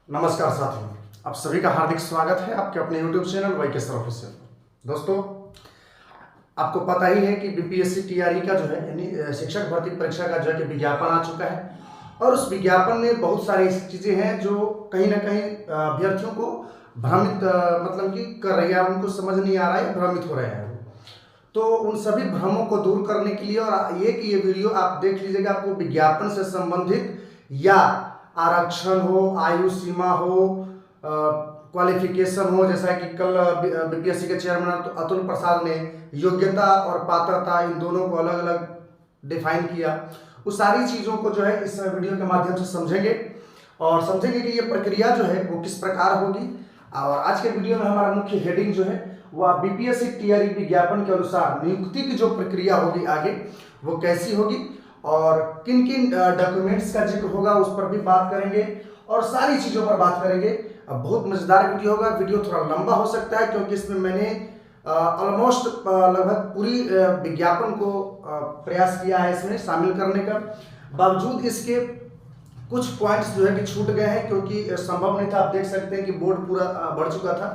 नमस्कार साथियों, आप सभी का हार्दिक स्वागत है आपके अपने YouTube चैनल वाईके सर ऑफिशियल। दोस्तों, आपको पता ही है कि बीपीएससी टीआरई का जो है यानी शिक्षक भर्ती परीक्षा का जो है कि विज्ञापन आ चुका है और उस विज्ञापन में बहुत सारी ऐसी चीज़ें हैं जो कहीं ना कहीं अभ्यर्थियों को भ्रमित मतलब कि कर रही है, उनको समझ नहीं आ रहा है, भ्रमित हो रहे हैं। तो उन सभी भ्रमों को दूर करने के लिए और ये वीडियो आप देख लीजिएगा, आपको विज्ञापन से संबंधित या आरक्षण हो, आयु सीमा हो, क्वालिफिकेशन हो, जैसा कि कल बीपीएससी के चेयरमैन अतुल प्रसाद ने योग्यता और पात्रता इन दोनों को अलग अलग डिफाइन किया। उस सारी चीज़ों को जो है इस वीडियो के माध्यम से समझेंगे और समझेंगे कि ये प्रक्रिया जो है वो किस प्रकार होगी। और आज के वीडियो में हमारा मुख्य हेडिंग जो है वह बीपीएससी टीआरई विज्ञापन के अनुसार नियुक्ति की जो प्रक्रिया होगी आगे वो कैसी होगी और किन किन डॉक्यूमेंट्स का जिक्र होगा उस पर भी बात करेंगे और सारी चीज़ों पर बात करेंगे। अब बहुत मज़ेदार वीडियो होगा, वीडियो थोड़ा लंबा हो सकता है क्योंकि इसमें मैंने ऑलमोस्ट लगभग पूरी विज्ञापन को प्रयास किया है इसमें शामिल करने का। बावजूद इसके कुछ पॉइंट्स जो है कि छूट गए हैं क्योंकि संभव नहीं था। आप देख सकते हैं कि बोर्ड पूरा बढ़ चुका था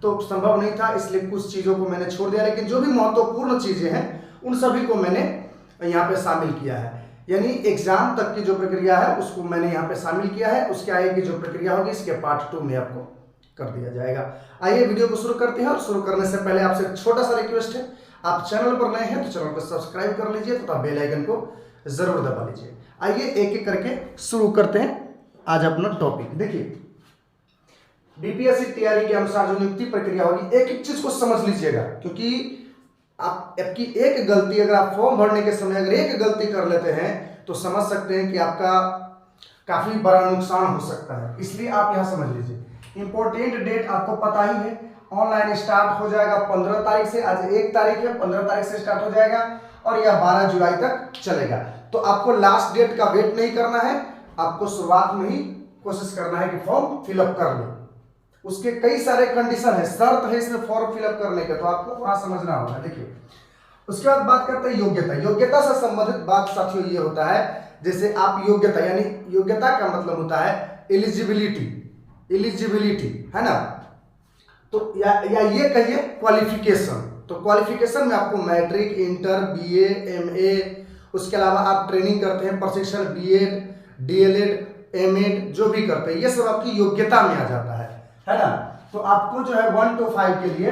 तो संभव नहीं था, इसलिए कुछ चीज़ों को मैंने छोड़ दिया, लेकिन जो भी महत्वपूर्ण चीज़ें हैं उन सभी को मैंने यहाँ पे शामिल किया है। यानी एग्जाम तक की जो प्रक्रिया है उसको मैंने यहाँ पे शामिल किया है। उसके आगे की जो प्रक्रिया होगी इसके पार्ट 2 में आपको कर दिया जाएगा। आइए वीडियो को शुरू करते हैं और शुरू करने से पहले आपसे एक छोटा सा रिक्वेस्ट है, आप चैनल पर नए हैं तो चैनल को सब्सक्राइब कर लीजिए तथा बेल आइकन को जरूर दबा लीजिए। आइए एक एक करके शुरू करते हैं आज अपना टॉपिक। देखिए, बीपीएससी टीआरई के अनुसार जो नियुक्ति प्रक्रिया होगी, एक एक चीज को समझ लीजिएगा क्योंकि आपकी एक गलती, अगर आप फॉर्म भरने के समय अगर एक गलती कर लेते हैं तो समझ सकते हैं कि आपका काफी बड़ा नुकसान हो सकता है। इसलिए आप यहां समझ लीजिए। इंपॉर्टेंट डेट आपको पता ही है, ऑनलाइन स्टार्ट हो जाएगा 15 तारीख से। आज 1 तारीख है, 15 तारीख से स्टार्ट हो जाएगा और यह 12 जुलाई तक चलेगा। तो आपको लास्ट डेट का वेट नहीं करना है, आपको शुरुआत में ही कोशिश करना है कि फॉर्म फिलअप कर लो। उसके कई सारे कंडीशन है, शर्त है इसमें फॉर्म फिलअप करने के, तो आपको वहां समझना होगा। देखिए, उसके बाद बात करते हैं योग्यता। योग्यता से संबंधित बात साथियों ये होता है, जैसे आप योग्यता यानी योग्यता का मतलब होता है एलिजिबिलिटी, एलिजिबिलिटी है ना। तो या ये कहिए क्वालिफिकेशन। तो क्वालिफिकेशन में आपको मैट्रिक, इंटर, बीए, एमए, उसके अलावा आप ट्रेनिंग करते हैं, प्रशिक्षण, बीएड, डीएलएड, एमएड जो भी करते हैं, ये सब आपकी योग्यता में आ जाता है ना। तो आपको जो है 1 to 5 के लिए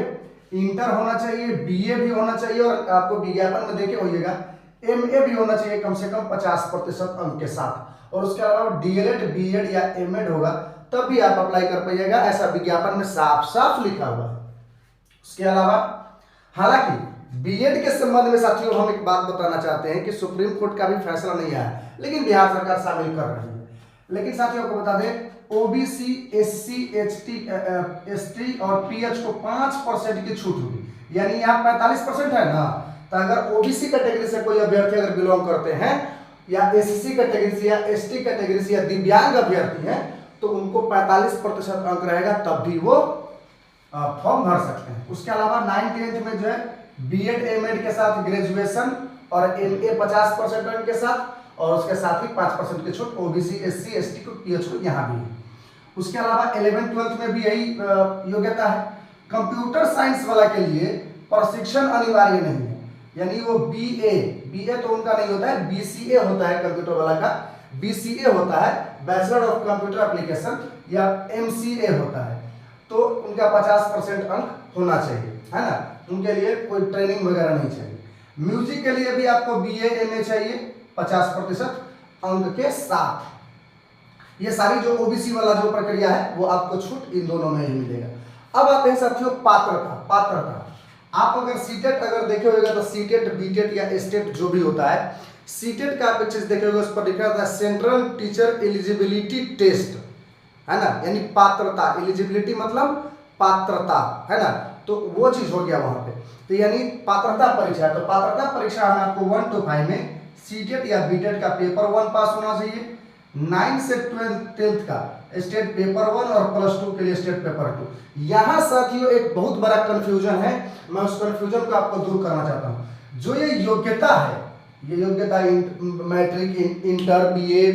इंटर होना चाहिए, बीए भी होना चाहिए और आपको विज्ञापन में देखे होइएगा एमए भी होना चाहिए कम से कम 50% अंक के साथ। और उसके अलावा डीएलएड, बीएड या एमएड होगा तब भी आप अप्लाई कर पाइएगा, ऐसा विज्ञापन में साफ साफ लिखा हुआ है। उसके अलावा हालांकि बीएड के संबंध में साथियों हम एक बात बताना चाहते हैं कि सुप्रीम कोर्ट का भी फैसला नहीं आया लेकिन बिहार सरकार शामिल कर रही है। लेकिन साथियों को बता दें, ओबीसी, एससी, एसटी और पीएच को 5% की छूट होगी। यानी यहाँ 45% है ना, तो अगर ओबीसी कैटेगरी से कोई अभ्यर्थी अगर बिलोंग करते हैं या एससी कैटेगरी से या एसटी कैटेगरी से या दिव्यांग अभ्यर्थी हैं तो उनको 45% अंक रहेगा, तब भी वो फॉर्म भर सकते हैं। उसके अलावा 9th-10th में जो है बीएड, एमएड के साथ ग्रेजुएशन और एमए 50% अंक के साथ और उसके साथ ही 5% की छूट ओबीसी, एससी, एसटी को, पीएच को यहाँ भी है। उसके अलावा 11th-12th में भी यही योग्यता है। कंप्यूटर साइंस वाला के लिए प्रशिक्षण अनिवार्य नहीं है, यानी वो बीए तो उनका नहीं होता है, बीसीए होता है कंप्यूटर वाला का, बीसीए होता है बैचलर ऑफ कंप्यूटर एप्लीकेशन या एमसीए होता है, तो उनका 50% अंक होना चाहिए, है ना। उनके लिए कोई ट्रेनिंग वगैरह नहीं चाहिए। म्यूजिक के लिए भी आपको बीए, एमए चाहिए 50% अंक के साथ। ये सारी जो ओबीसी वाला जो प्रक्रिया है वो आपको छूट इन दोनों में ही मिलेगा। अब आते हैं साथियों पात्रता। आप अगर सीटेट अगर देखे होगा तो सीटेट, बीटेट या स्टेट जो भी होता है, सीटेट का आप एक चीज देखे होगा, उस पर लिखा होता है सेंट्रल टीचर एलिजिबिलिटी टेस्ट, है ना। यानी पात्रता, एलिजिबिलिटी मतलब पात्रता, है ना। तो वो चीज हो गया वहां पे। तो यानी पात्रता परीक्षा, तो पात्रता परीक्षा में आपको 1 to 5 में सीटेट या बीटेट का पेपर 1 पास होना चाहिए। 9 से 12th का स्टेट पेपर 1 और +2 के लिए स्टेट पेपर 2। यहाँ साथियों एक बहुत बड़ा कंफ्यूजन है, मैं उस कंफ्यूजन को आपको दूर करना चाहता हूँ। जो ये योग्यता है, ये योग्यता matric, inter, BA,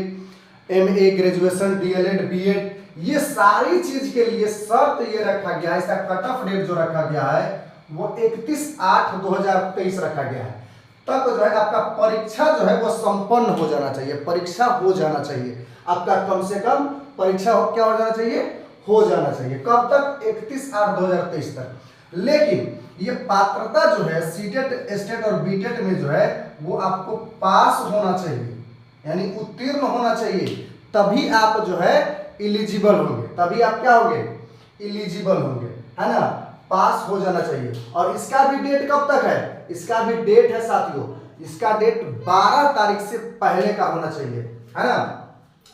MA, graduation, DElEd, BEd, ये सारी चीज के लिए शर्त ये रखा गया है, इसका कट ऑफ डेट जो रखा गया है वो 31/8/2023 रखा गया है। तब जो है आपका परीक्षा जो है वो संपन्न हो जाना चाहिए, परीक्षा हो जाना चाहिए आपका, कम से कम परीक्षा क्या हो जाना चाहिए, हो जाना चाहिए। कब तक? 31/8/2023 तक। लेकिन ये पात्रता जो है सीटेट, एस्टेट और बीटेट में जो है वो आपको पास होना चाहिए, यानी उत्तीर्ण होना चाहिए, तभी आप जो है इलिजिबल होंगे, तभी आप क्या होंगे, इलिजिबल होंगे, है ना। पास हो जाना चाहिए। और इसका भी डेट कब तक है? इसका भी डेट है साथियों, इसका डेट 12 तारीख से पहले का होना चाहिए, है ना,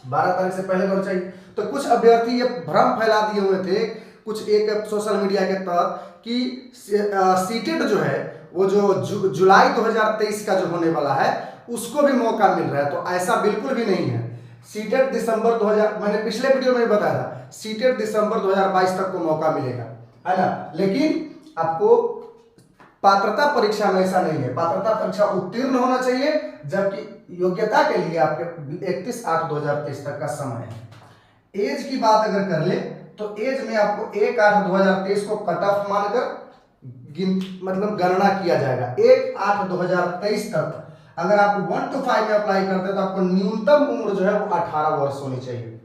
12 तारीख से पहले का होना चाहिए। तो कुछ अभ्यर्थी ये भ्रम फैला दिए हुए थे कुछ एक सोशल मीडिया के तहत कि सीटेट जो है वो जो जुलाई 2023 का जो होने वाला है उसको भी मौका मिल रहा है, तो ऐसा बिल्कुल भी नहीं है। सीटेट दिसंबर 2000, मैंने पिछले वीडियो में बताया था, सीटेट दिसंबर 2022 तक को मौका मिलेगा, है ना। लेकिन आपको पात्रता परीक्षा में ऐसा नहीं है, पात्रता परीक्षा उत्तीर्ण होना चाहिए, जबकि योग्यता के लिए आपके 31/8/2023 तक का समय है। एज की बात अगर कर ले तो एज में आपको 1/8/2023 को कट ऑफ मानकर मतलब गणना किया जाएगा। 1/8/2023 तक अगर आप 1 to 5 में अप्लाई करते हैं तो आपको न्यूनतम उम्र जो है वो 18 वर्ष होनी चाहिए,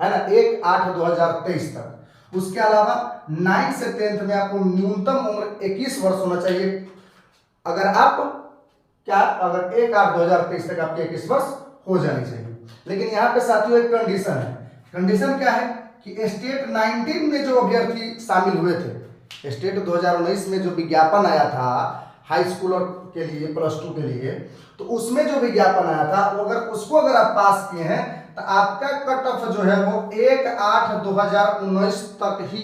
है ना, 1/8/2023 तक। उसके अलावा 9 से 10th में आपको न्यूनतम उम्र 21 वर्ष होना चाहिए। अगर आप क्या, अगर 1/8/2023 तक आपके 21 वर्ष हो जानी चाहिए। लेकिन यहाँ पे साथियों एक कंडीशन है। कंडीशन क्या है कि स्टेट 19 में जो अभ्यर्थी शामिल हुए थे, स्टेट 2019 में जो विज्ञापन आया था हाई स्कूल के लिए, +2 के लिए, तो उसमें जो विज्ञापन आया था वो अगर आप पास किए हैं तो आपका कट ऑफ जो है वो 1/8/2019 तक ही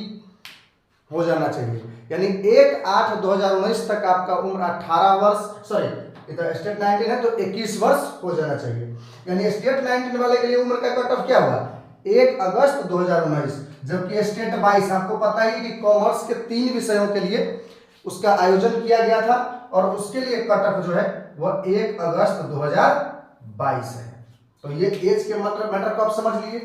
हो जाना चाहिए, यानी 1/8/2019 तक आपका उम्र 18 वर्ष, सॉरी इधर स्टेट 19 है तो 21 वर्ष हो जाना चाहिए। यानी स्टेट 19 वाले के लिए उम्र का कट ऑफ क्या हुआ, 1 अगस्त 2019, जबकि स्टेट 22 आपको पता ही कि कॉमर्स के 3 विषयों के लिए उसका आयोजन किया गया था और उसके लिए कट ऑफ जो है वह 1 अगस्त 2022 है। तो ये एज के मतलब मैटर को आप समझ लीजिए।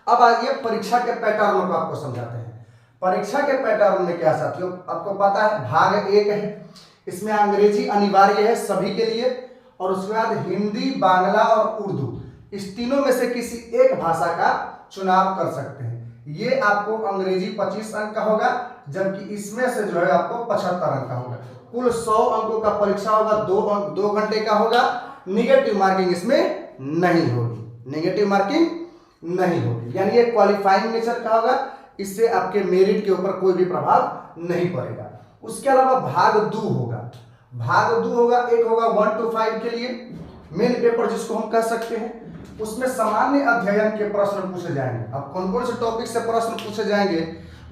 अब आइए परीक्षा के पैटर्न को आपको समझाते हैं। परीक्षा के पैटर्न में क्या साथियों, आपको पता है भाग 1 है, इसमें अंग्रेजी अनिवार्य है सभी के लिए, और उसके बाद हिंदी, बांग्ला और उर्दू, इस तीनों में से किसी एक भाषा का चुनाव कर सकते हैं। ये आपको अंग्रेजी 25 अंक का होगा, जबकि इसमें से जो है आपको 75 अंक का होगा। कुल 100 अंकों का परीक्षा होगा, 2 घंटे का होगा। निगेटिव मार्किंग इसमें नहीं होगी, नेगेटिव मार्किंग नहीं होगी, यानी ये क्वालिफाइंग नेचर का होगा, इससे आपके मेरिट के ऊपर कोई भी प्रभाव नहीं पड़ेगा। उसके अलावा भाग 2 होगा, भाग 2 होगा, एक होगा 1 to 5 के लिए मेन पेपर जिसको हम कह सकते हैं, उसमें सामान्य अध्ययन के प्रश्न पूछे जाएंगे। अब कौन कौन से टॉपिक से प्रश्न पूछे जाएंगे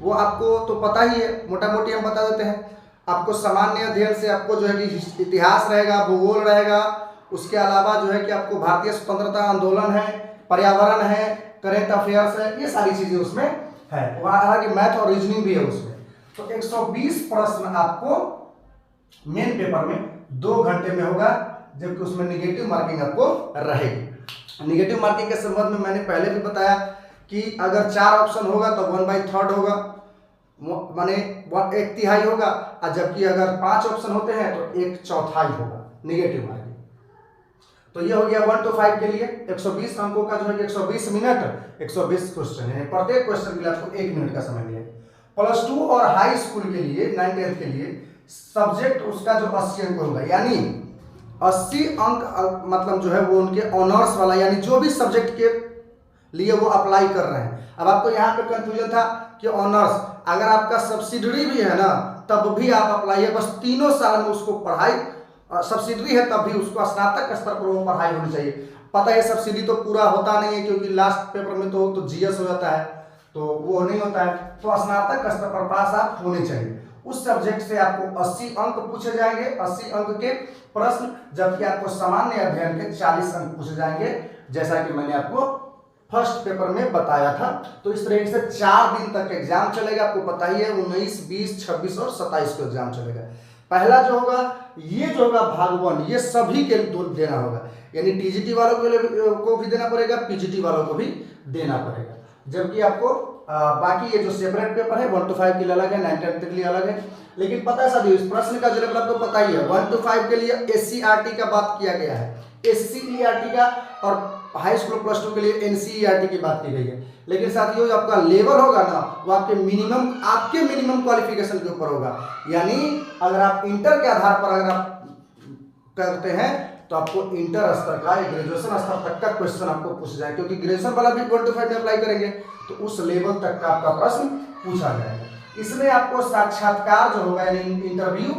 वो आपको तो पता ही है, मोटा मोटी हम बता देते हैं। आपको सामान्य अध्ययन से आपको जो है कि इतिहास रहेगा, भूगोल रहेगा, उसके अलावा जो है कि आपको भारतीय स्वतंत्रता आंदोलन है, पर्यावरण है, करेंट अफेयर्स है, ये सारी चीजें उसमें है। वहाँ की मैथ और रीजनिंग भी है उसमें। तो 120 प्रश्न आपको मेन पेपर में 2 घंटे में होगा, जबकि उसमें निगेटिव मार्किंग आपको रहेगी। निगेटिव मार्किंग के संबंध में मैंने पहले भी बताया कि अगर 4 ऑप्शन होगा तो 1/3 होगा, माने 1/3 होगा, और जबकि अगर 5 ऑप्शन होते हैं तो 1/4 होगा निगेटिव मार्किंग। तो ये हो गया 1 to 5 के लिए 120 अंकों का जो है 120 मिनट 120 क्वेश्चन है, प्रत्येक क्वेश्चन के लिए आपको 1 मिनट का समय मिलेगा। +2 और हाई स्कूल के लिए 9th के लिए सब्जेक्ट उसका जो 80 अंक होगा, यानी 80 अंक मतलब जो है वो उनके ऑनर्स वाला, यानी जो भी सब्जेक्ट के लिए वो अप्लाई कर रहे हैं। अब आपको यहाँ पे कंफ्यूजन था कि ऑनर्स, अगर आपका सब्सिडरी भी है ना तब भी आप अप्लाई है, बस 3 साल में उसको पढ़ाई, सब्सिडरी है तब भी उसको स्नातक स्तर पर वो पढ़ाई होनी चाहिए। पता है सब्सिडी तो पूरा होता नहीं है, क्योंकि लास्ट पेपर में तो जीएस हो जाता है, तो वो नहीं होता है, तो स्नातक स्तर पर पास आप होने चाहिए। उस सब्जेक्ट से आपको 80 अंक पूछे जाएंगे, 80 अंक के प्रश्न, जबकि आपको सामान्य अध्ययन के 40 अंक पूछे जाएंगे, जैसा कि मैंने आपको फर्स्ट पेपर में बताया था। तो इस तरीके से 4 दिन तक एग्जाम चलेगा। आपको पता ही है 19, 20, 26 और 27 को एग्जाम चलेगा। पहला जो होगा ये जो होगा भाग 1, ये सभी के देना होगा, यानी टीजीटी वालों के लिए को भी देना पड़ेगा, पीजीटी वालों को भी देना पड़ेगा। जबकि आपको बाकी ये जो सेपरेट पेपर है 1 to 5 के लिए अलग है, 9 10 के लिए अलग है। लेकिन पता है साथियों, इस प्रश्न का जो लेवल आपको पता ही है, 1 to 5 के लिए SCERT का बात किया गया है, SCERT का, और हाई स्कूल प्लस 2 के लिए NCERT की बात की गई है। लेकिन साथियों, जो आपका लेवल होगा ना, वो आपके मिनिमम क्वालिफिकेशन के ऊपर होगा। यानी अगर आप इंटर के आधार पर अगर आप करते हैं तो आपको इंटर स्तर का, ग्रेजुएशन स्तर तक का क्वेश्चन आपको पूछा जाए, क्योंकि ग्रेजुएशन वाला भी 1 to 5 में अप्लाई करेंगे तो उस लेवल तक का आपका प्रश्न पूछा जाएगा। इसमें आपको साक्षात्कार जो होगा यानी इंटरव्यू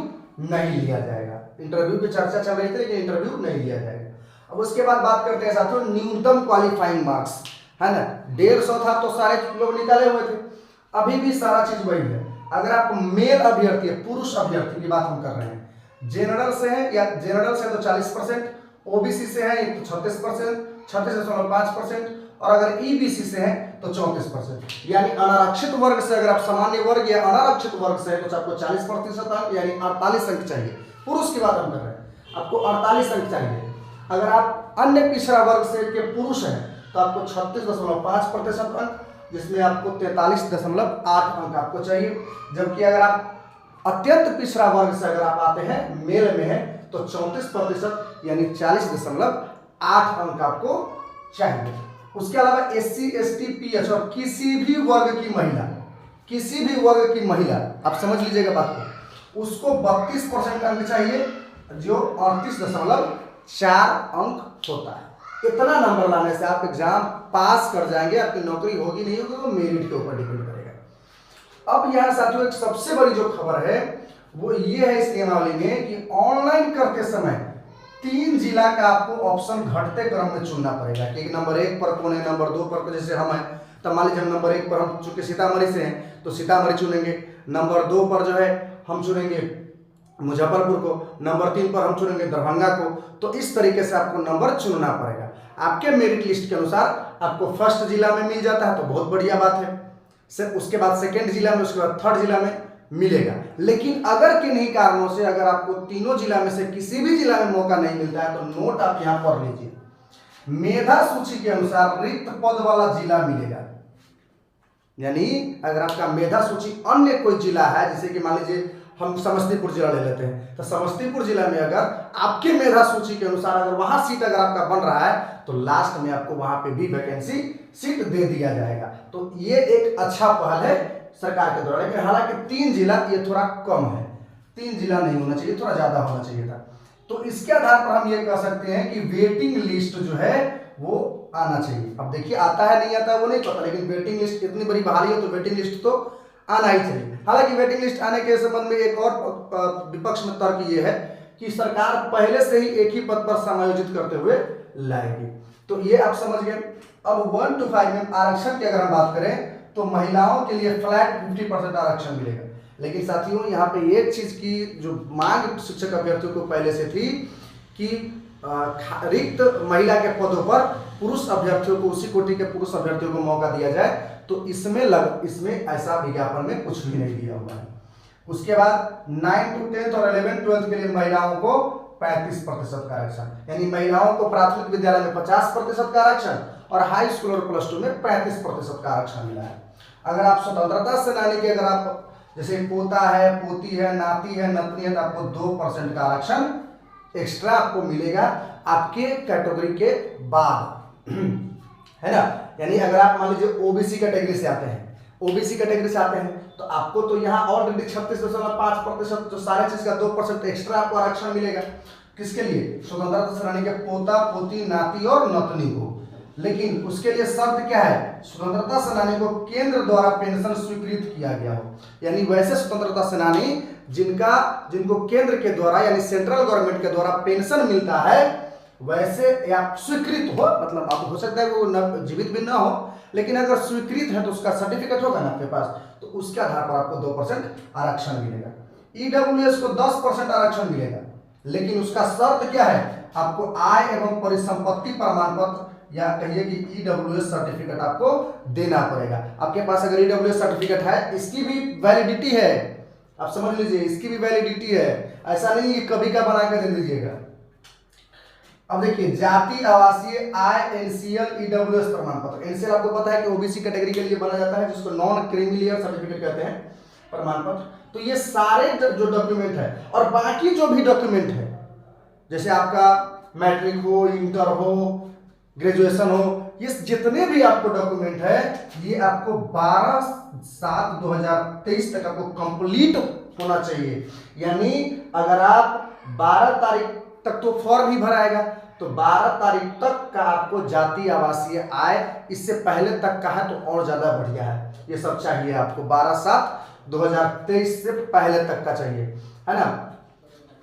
नहीं लिया जाएगा। इंटरव्यू की चर्चा चल रही थी लेकिन इंटरव्यू नहीं लिया जाएगा। अब उसके बाद बात करते हैं साथियों न्यूनतम क्वालिफाइंग मार्क्स, है ना, 150 था तो सारे लोग निकाले हुए थे, अभी भी सारा चीज वही है। अगर आप मेल अभ्यर्थी, पुरुष अभ्यर्थी की बात हम कर रहे हैं, जनरल से है या जनरल से तो 40%, ओबीसी से है तो 36%, 36.5%, और अगर ईबीसी से है तो 34%। यानी अनारक्षित वर्ग से, अगर आप सामान्य वर्ग या अनारक्षित वर्ग से है तो आपको 40% अंक यानी 48 अंक चाहिए। पुरुष की बात हम कर रहे हैं, आपको 48 अंक चाहिए। अगर आप अन्य पिछड़ा वर्ग से के पुरुष हैं तो आपको 36.5% अंक, जिसमें आपको 43.8 अंक आपको चाहिए। जबकि अगर आप अत्यंत पिछड़ा वर्ग से अगर आप आते हैं, मेल में है, तो 34% यानी 40.8 अंक आपको चाहिए। उसके अलावा SC ST PH और किसी भी वर्ग की महिला, आप समझ लीजिएगा बात को, उसको 32% अंक चाहिए, जो 38.4 अंक होता है। इतना नंबर लाने से आप एग्जाम पास कर जाएंगे, आपकी नौकरी होगी नहीं होगी वो मेरिट के ऊपर डिपेंड करेगा। अब यहाँ साथियों एक सबसे बड़ी जो खबर है वो ये है इस नियमावली में कि ऑनलाइन करते समय 3 जिला का आपको ऑप्शन घटते क्रम में चुनना पड़ेगा कि नंबर 1 पर कौन है, नंबर 2 पर, जैसे हम हैं तो मान लीजिए हम नंबर 1 पर, हम चूंकि सीतामढ़ी से हैं तो सीतामढ़ी चुनेंगे, नंबर 2 पर जो है हम चुनेंगे मुजफ्फरपुर को, नंबर 3 पर हम चुनेंगे दरभंगा को। तो इस तरीके से आपको नंबर चुनना पड़ेगा। आपके मेरिट लिस्ट के अनुसार आपको फर्स्ट जिला में मिल जाता है तो बहुत बढ़िया बात है, उसके बाद सेकेंड जिला में, उसके बाद थर्ड जिला में मिलेगा। लेकिन अगर किन्हीं कारणों से अगर आपको तीनों जिला में से किसी भी जिला में मौका नहीं मिलता है तो नोट आप यहां पढ़ लीजिए, मेधा सूची के अनुसार रिक्त पद वाला जिला मिलेगा। यानी अगर आपका मेधा सूची अन्य कोई जिला है, जैसे कि मान लीजिए हम समस्तीपुर जिला ले लेते हैं, तो समस्तीपुर जिला में अगर आपके मेधा सूची के अनुसार अगर वहां सीट अगर आपका बन रहा है तो लास्ट में आपको वहां पे भी वैकेंसी सीट दे दिया जाएगा। तो ये एक अच्छा पहल है सरकार के द्वारा। लेकिन हालांकि 3 जिला ये थोड़ा कम है, 3 जिला नहीं होना चाहिए, थोड़ा ज्यादा होना चाहिए था। तो इसके आधार पर हम ये कह सकते हैं कि वेटिंग लिस्ट जो है वो आना चाहिए। अब देखिए आता है नहीं आता है वो नहीं पता, लेकिन वेटिंग लिस्ट इतनी बड़ी बहाली है तो वेटिंग लिस्ट तो आना ही चाहिए। हालांकि वेटिंग लिस्ट आने के संबंध में एक और विपक्ष में तर्क ये है कि सरकार पहले से ही एक ही पद पर समायोजित करते हुए लाएगी। तो ये आप समझ गए। अब 1 to 5 में आरक्षण की अगर हम बात करें तो महिलाओं के लिए फ्लैट 50% आरक्षण मिलेगा। लेकिन साथियों यहाँ पे एक चीज की जो मांग शिक्षक अभ्यर्थियों को पहले से थी कि रिक्त महिला के पदों पर पुरुष अभ्यर्थियों को, उसी कोटि के पुरुष अभ्यर्थियों को मौका दिया जाए, तो इसमें ऐसा विज्ञापन में कुछ भी नहीं दिया हुआ है। उसके बाद 9 to 10 और 11 12 के लिए महिलाओं को 35% का आरक्षण, यानी महिलाओं को प्राथमिक विद्यालय में 50% का आरक्षण और हाई स्कूल और प्लस 2 में 35% का आरक्षण मिला है। अगर आप स्वतंत्रता सेनानी के अगर आप जैसे पोता है, पोती है, नाती है, नतनी है, तो आपको 2% का आरक्षण एक्स्ट्रा आपको मिलेगा आपके कैटेगरी के बाद, है ना। यानी अगर आप मान लीजिए ओबीसी कैटेगरी से आते हैं, तो आपको तो यहाँ ऑलरेडी 36.5% जो सारे चीज का 2% एक्स्ट्रा आपको आरक्षण मिलेगा। किसके लिए? स्वतंत्रता सेनानी के पोता, पोती, नाती और नतनी को। लेकिन उसके लिए शर्त क्या है? स्वतंत्रता सेनानी को केंद्र द्वारा पेंशन स्वीकृत किया गया हो। यानी वैसे स्वतंत्रता सेनानी जिनको केंद्र के द्वारा यानी सेंट्रल गवर्नमेंट के द्वारा पेंशन मिलता है, वैसे या स्वीकृत हो, मतलब आप हो सकता है वो जीवित भी ना हो, लेकिन अगर स्वीकृत है तो उसका सर्टिफिकेट होगा ना आपके पास, तो उसके आधार पर आपको 2% आरक्षण मिलेगा। ईडब्ल्यूएस को 10% आरक्षण मिलेगा, लेकिन उसका शर्त क्या है? आपको आय एवं परिसंपत्ति प्रमाण पत्र या कहिए कि ईडब्ल्यूएस सर्टिफिकेट आपको देना पड़ेगा। आपके पास अगर ईडब्ल्यूएस सर्टिफिकेट है, इसकी भी वैलिडिटी है, आप समझ लीजिए, इसकी भी वैलिडिटी है। ऐसा नहीं कि कभी का बना कर दे दीजिएगा। अब देखिए जाति आवासीय आय एनसीएल ईडब्ल्यूएस प्रमाण पत्र। एनसीएल आपको पता है कि ओबीसी कैटेगरी के लिए बना जाता है, जिसको नॉन क्रीमी लेयर सर्टिफिकेट कहते हैं प्रमाण पत्र। तो ये सारे जो डॉक्यूमेंट है और बाकी जो भी डॉक्यूमेंट है, जैसे आपका मैट्रिक हो, इंटर हो, ग्रेजुएशन हो, ये जितने भी आपको डॉक्यूमेंट है ये आपको 12/7/2023 तक आपको कंप्लीट होना चाहिए। यानी अगर आप 12 तारीख तक तो फॉर्म ही भराएगा, तो 12 तारीख तक का आपको जाति आवासीय आय, इससे पहले तक का है तो और ज्यादा बढ़िया है, ये सब चाहिए आपको 12/7/2023 से पहले तक का चाहिए, है ना।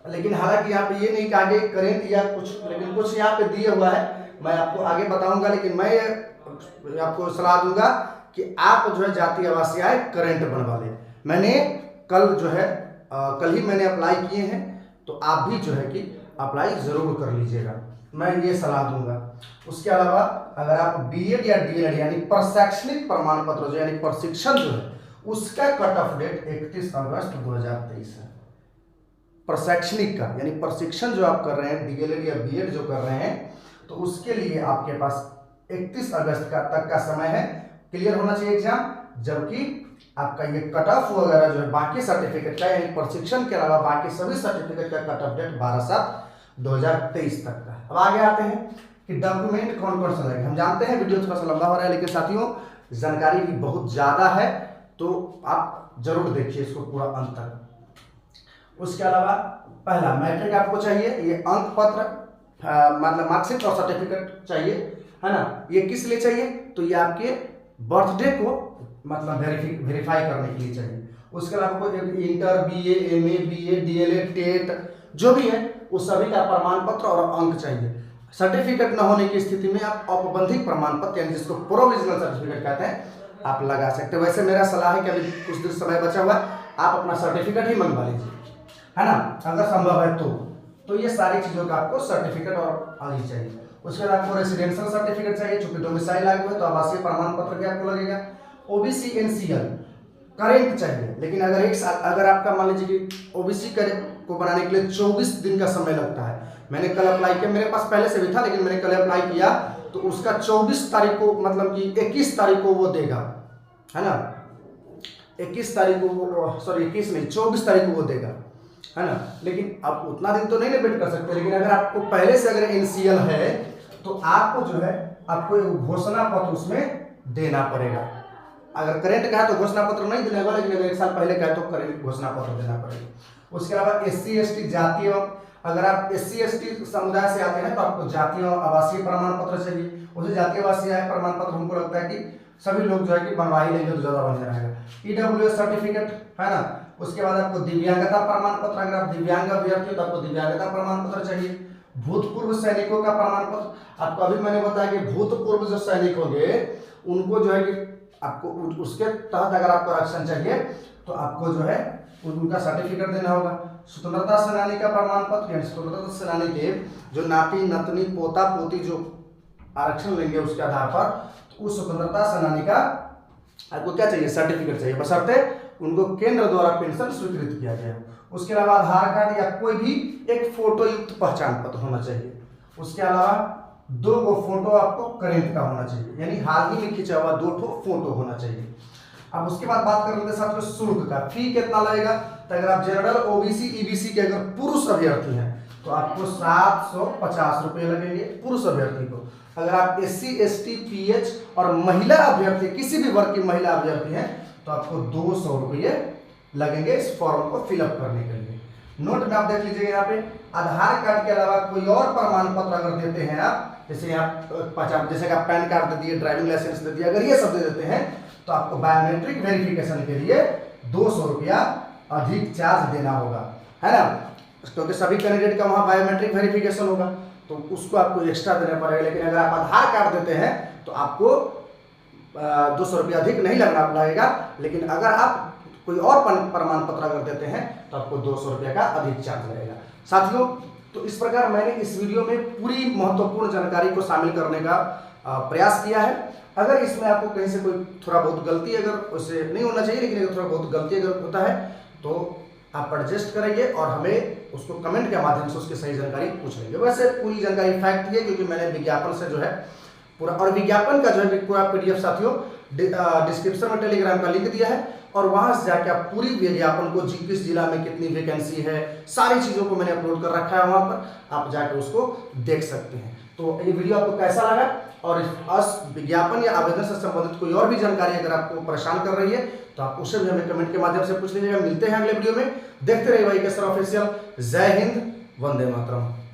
लेकिन हालांकि यहाँ पे ये नहीं कहा गया करेंट या कुछ, लेकिन कुछ यहाँ पे दिया हुआ है, मैं आपको आगे बताऊंगा। लेकिन मैं आपको सलाह दूंगा कि आप जो है जाति आवासीय आय करेंट बनवा लें। मैंने कल जो है कल ही मैंने अप्लाई किए हैं, तो आप भी जो है कि अप्लाई जरूर कर लीजिएगा, मैं ये सलाह दूंगा। उसके अलावा अगर आप बीएड या डीएड यानी प्रशैक्षणिक प्रमाण पत्र जो यानी प्रशिक्षण जो है उसका कट ऑफ डेट 31 अगस्त 2023 है। प्रशैक्षणिक का यानी प्रशिक्षण जो आप कर रहे हैं, डीएलएड या बीएड जो कर रहे हैं, तो उसके लिए आपके पास 31 अगस्त तक का समय है, क्लियर होना चाहिए एग्जाम। जबकि आपका ये कट ऑफ वगैरह जो है बाकी सर्टिफिकेट का यानी प्रशिक्षण के अलावा बाकी सभी सर्टिफिकेट का कट ऑफ डेट 12/7/2023 तक का। अब आगे आते हैं कि डॉक्यूमेंट कौन कौन सा लगेगा। हम जानते हैं वीडियो थोड़ा सा लंबा हो रहा है, लेकिन साथियों जानकारी भी बहुत ज्यादा है, तो आप जरूर देखिए इसको पूरा अंत तक। उसके अलावा पहला मैट्रिक आपको चाहिए, ये अंक पत्र मतलब मार्कशीट और सर्टिफिकेट चाहिए, है ना। ये किस लिए चाहिए, तो ये आपके बर्थडे को मतलब वेरीफाई करने के लिए चाहिए। उसके अलावा आपको inter, BA, MA, BA, DElEd, TET जो भी है उस सभी का प्रमाण पत्र और अंक चाहिए। सर्टिफिकेट न होने की स्थिति में आप औपबंधिक प्रमाण पत्र यानी जिसको प्रोविजनल सर्टिफिकेट कहते हैं आप लगा सकते हो। वैसे मेरा सलाह है कि अभी कुछ दिन समय बचा हुआ है, आप अपना सर्टिफिकेट ही मंगवा लीजिए, है ना, अगर संभव है तो ये सारी चीजों का आपको सर्टिफिकेट और आनी चाहिए। उसके बाद आपको रेसिडेंशियल सर्टिफिकेट चाहिए, चूंकि डोमिसाइल लागू है तो आवासीय प्रमाण पत्र भी आपको लगेगा। ओबीसी एनसीएल करेंट चाहिए, लेकिन अगर एक साल अगर आपका मान लीजिए कि ओबीसी को बनाने के लिए 24 दिन का समय लगता है। मैंने कल अप्लाई किया, मेरे पास पहले से भी था, लेकिन मैंने कल अप्लाई किया तो उसका 24 तारीख को मतलब कि 21 तारीख को वो देगा, है ना, 21 तारीख को, सॉरी 21 नहीं 24 तारीख को वो देगा, है ना। लेकिन आप उतना दिन तो नहीं ना वेट कर सकते, लेकिन अगर आपको पहले से अगर एनसीएल है तो आपको जो है आपको घोषणा पत्र उसमें देना पड़ेगा। अगर करेंट का है तो घोषणा पत्र नहीं देना होगा, लेकिन अगर एक साल पहले का है तो करेंट घोषणा पत्र देना पड़ेगा। उसके अलावा एससी एसटी जातीय, अगर आप एससी एसटी समुदाय से आते हैं तो आपको जातीय आवासीय प्रमाण पत्र चाहिए। उसे जातीय आवासीय प्रमाण पत्र हमको लगता है कि सभी लोग जो है कि बनवा ही लेंगे तो ज्यादा बढ़िया रहेगा। ईडब्ल्यूएस सर्टिफिकेट, है ना। उसके बाद आपको दिव्यांगता प्रमाण पत्र, अगर आप दिव्यांग अभ्यर्थी हो तो आपको दिव्यांगता प्रमाण पत्र चाहिए। भूतपूर्व सैनिकों का प्रमाण पत्र, आपको अभी मैंने बताया कि भूतपूर्व जो सैनिक होंगे उनको जो है कि आपको उसके तहत अगर आपको आरक्षण चाहिए तो आपको जो है उनका सर्टिफिकेट देना होगा। स्वतंत्रता सेनानी का प्रमाण पत्र, यानी स्वतंत्रता सेनानी के जो नाती नतनी पोता पोती जो आरक्षण लेंगे उसके आधार पर, तो उस स्वतंत्रता सेनानी का आपको क्या चाहिए, सर्टिफिकेट चाहिए, बशर्ते उनको केंद्र द्वारा पेंशन स्वीकृत किया गया। उसके अलावा आधार कार्ड या कोई भी एक फोटो युक्त पहचान पत्र होना चाहिए। उसके अलावा 2 फोटो आपको करेंट का होना चाहिए, यानी हाल ही में खींचा हुआ 2 फोटो होना चाहिए। अब उसके बाद बात कर लेते हैं साथियों शुल्क का, फी कितना लगेगा। तो अगर आप जनरल, ओबीसी, ईबीसी के अगर पुरुष अभ्यर्थी हैं तो आपको 750 रुपये लगेंगे पुरुष अभ्यर्थी को। अगर आप एससी एसटी पीएच और महिला अभ्यर्थी, किसी भी वर्ग की महिला अभ्यर्थी हैं तो आपको 200 रुपये लगेंगे इस फॉर्म को फिलअप करने के लिए। नोट में आप देख लीजिएगा यहाँ पे आधार कार्ड के अलावा कोई और प्रमाण पत्र अगर देते हैं आप, जैसे आप पहचान, जैसे कि आप पैन कार्ड दे दिए, ड्राइविंग लाइसेंस दे दिए, अगर ये सब दे देते हैं तो आपको बायोमेट्रिक वेरिफिकेशन के लिए 200 रुपया अधिक चार्ज देना होगा, है ना, क्योंकि सभी कैंडिडेट का वहाँ बायोमेट्रिक वेरिफिकेशन होगा तो उसको आपको एक्स्ट्रा देना पड़ेगा। लेकिन अगर आप आधार कार्ड देते हैं तो आपको 200 रुपया अधिक नहीं लगेगा। लेकिन अगर आप कोई और प्रमाण पत्र अगर देते हैं तो आपको 200 रुपये का अधिक चार्ज लगेगा। साथियों, तो इस प्रकार मैंने इस वीडियो में पूरी महत्वपूर्ण जानकारी को शामिल करने का प्रयास किया है। अगर इसमें आपको कहीं से कोई थोड़ा बहुत गलती अगर उससे नहीं होना चाहिए, लेकिन अगर थोड़ा बहुत गलती अगर होता है तो आप एडजस्ट करेंगे और हमें उसको कमेंट के माध्यम से उसकी सही जानकारी पूछ लेंगे। वैसे पूरी जानकारी फैक्ट है, क्योंकि मैंने विज्ञापन से जो है पूरा, और विज्ञापन का जो है पूरा पीडीएफ साथियों डिस्क्रिप्शन में टेलीग्राम का लिंक दिया है, और वहां से जाके आप पूरी विज्ञापन को किस जिला में कितनी वैकेंसी है, सारी चीजों को मैंने अपलोड कर रखा है, वहां पर आप जाके उसको देख सकते हैं। तो ये वीडियो आपको कैसा लगा, और इस विज्ञापन या आवेदन से संबंधित कोई और भी जानकारी अगर आपको परेशान कर रही है तो आप उसे भी हमें कमेंट के माध्यम से पूछ लीजिएगा। मिलते हैं अगले वीडियो में, देखते रहिए वाई के सर ऑफिशियल। जय हिंद, वंदे मातरम।